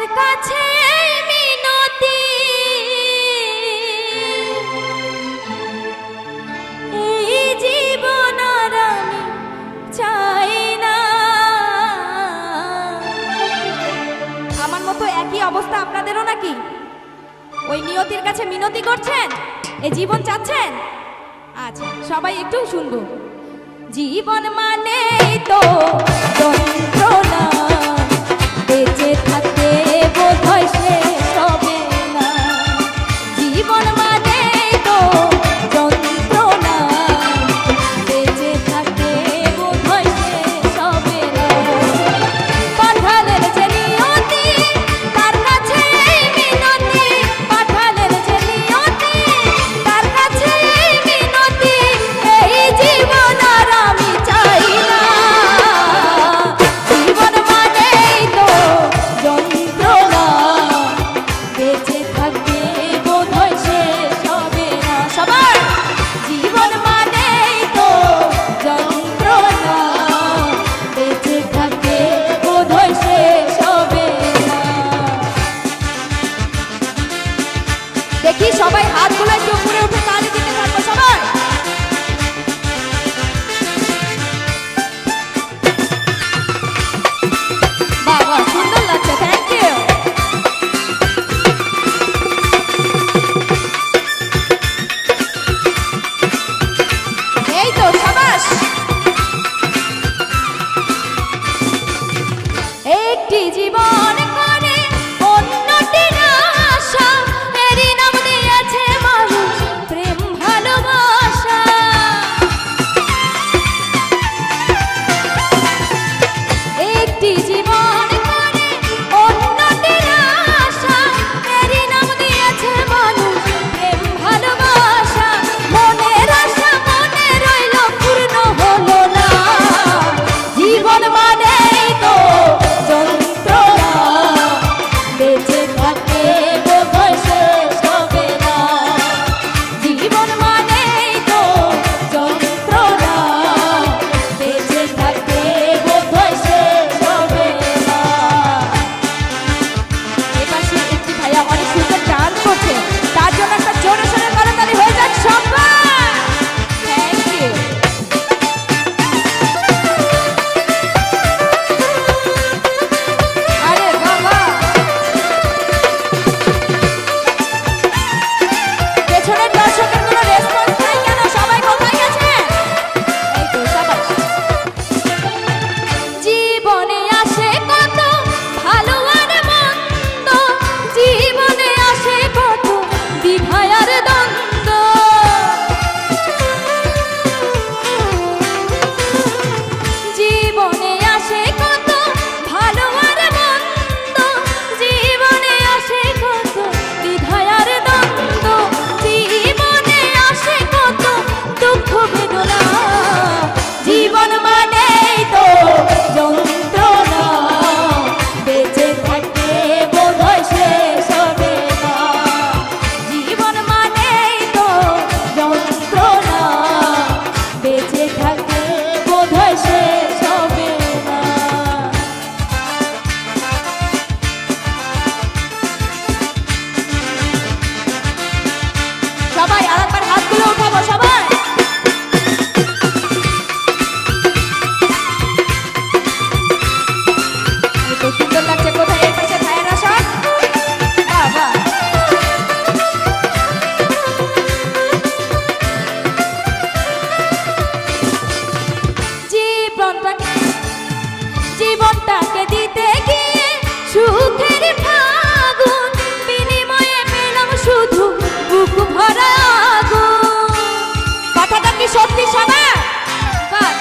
তার কাছে মিনতি এই জীবন আর আমি চাই না। আমার মতো একই অবস্থা আপনাদেরও নাকি? ওই নিয়তির কাছে মিনতি করছেন, এই জীবন চাচ্ছেন? আচ্ছা সবাই একটু শুনবো। জীবন মানে তো যন্ত্রণা, বেঁচে থাকতে বোধহয় শেষ হবে না। জীবন মানে তো যন্ত্রণা, বেঁচে থাকতে বোধহয় শেষ হবে না। পাঠালের যে নিয়তি তার কাছে মিনতি, পাঠালের যে নিয়তি তার কাছে মিনতি এই জীবন আর আমি চাই না। জীবন মানেই তো যন্ত্রণা, বেঁচে থাকতে বোধহয় শেষ হবে না। সবার জীবন মানেই তো যন্ত্রণা, বেঁচে থাকতে বোধহয় শেষ হবে না। দেখি সবাই হাতগুলো একটু উপরে উঠে তালি দিতে থাকবো সবাই। বাবা সুন্দর লাগছে, থ্যাংক ইউ। এই তো সাবাস। একটি জীবন করে অন্যটির আশা, এরই নাম দিয়েছে মানুষ প্রেম ভালোবাসা। একটি জীবন করে অন্যটির আশা, এরই নাম দিয়েছে মানুষ প্রেম ভালোবাসা। মনের আশা মনে রইল পূর্ণ হলো না। জীবন মানেই তো যন্ত্রণা, বেঁচে থাকতে বোধহয় শেষ হবে না। জীবন মানেই তো যন্ত্রণা, বেঁচে থাকতে বোধহয় শেষ হবে না। এপাশে একটি ভাইয়া অনেক সুন্দর ডান্স করছে, তার জন্য একটা জোরে সোরে করতালি হয়ে যাক সবাই। Thank you. আরে বাবা, পেছনের দর্শকের কোনো রেসপন্স নাই কেন? সবাই কোথায় গেছে? এই তো সাবাস। জীবনে আসে কত ভালো আর মন্দ, জীবনে আসে কত দ্বিধা আর দ্বন্দ্ব। জীবনে আসে কত ভালো আর মন্দ, জীবনে আসে কত দ্বিধা আর দ্বন্দ্ব। জীবনে আসে কত দুঃখ বেদনা। জীবন মানেই তো যন্ত্রণা, বেঁচে থাকতে বোধহয় শেষ হবে না। জীবন মানেই তো যন্ত্রণা, বেঁচে থাকতে বোধহয় শেষ হবে না। সবাই আরেকবার হাতগুলো উঠাবো সবাই। তো সুন্দর লাগছে। কোথায় এর পাশে ভাইয়েরা সব? বাবা জীবনটাকে দিতে গিয়ে সুখের ফাগুন, বিনিময়ে পেলাম শুধু বুক ভরা আগুন। কথাটা কি সত্যি সবাই?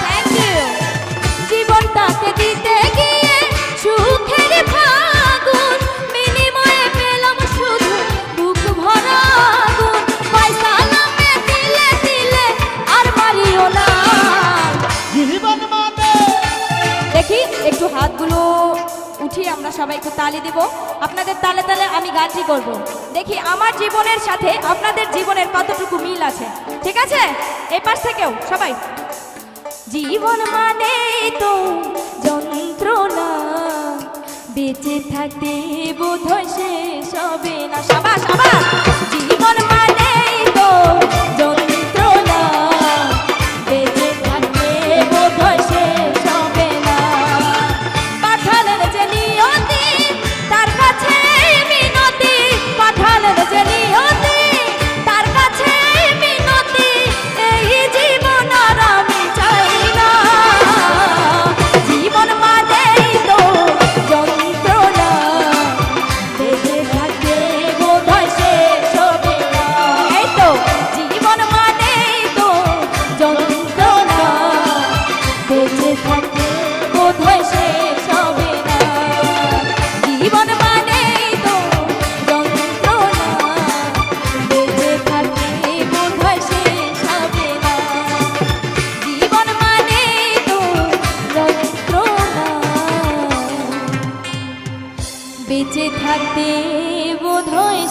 Thank you. জীবনটাকে দিতে গিয়ে সুখের ফাগুন, বিনিময়ে পেলাম শুধু বুক ভরা আগুন। পয়সা নামে দিলে দিলে আর মারিও না। জীবন মানে দেখি একটু হাতগুলো উঠিয়ে আমরা সবাই একটু তালি দেব। আপনাদের তালে তালে আমি গানটি করব। দেখি আমার জীবনের সাথে আপনাদের জীবনের কতটুকু মিল আছে। ঠিক আছে? এই পাশ থেকেও সবাই। জীবন মানে তো যন্ত্রণা, বেঁচে থাকতে বোধহয় শেষ হবে না। সাবাস সাবাস। জীবন মানেই তো যন্ত্রণা, বেঁচে থাকতে বোধহয় শেষ হবে না। পাঠালেন যে নিয়তি তার কাছে মিনতি, পাঠালেন যে নিয়তি তার কাছে মিনতি, এই জীবন আর আমি চাই না। জীবন মানেই তো যন্ত্রণা, বেঁচে থাকতে বোধহয় শেষ হবে না। এই তো জীবন মানেই তো যন্ত্রণা, বেঁচে থাকতে বোধহয় শেষ হবে না। জীবন মানেই তো যন্ত্রণা, বেঁচে থাকতে বোধহয় শেষ হবে না। জীবন মানেই তো যন্ত্রণা, বেঁচে থাকতে বোধহয়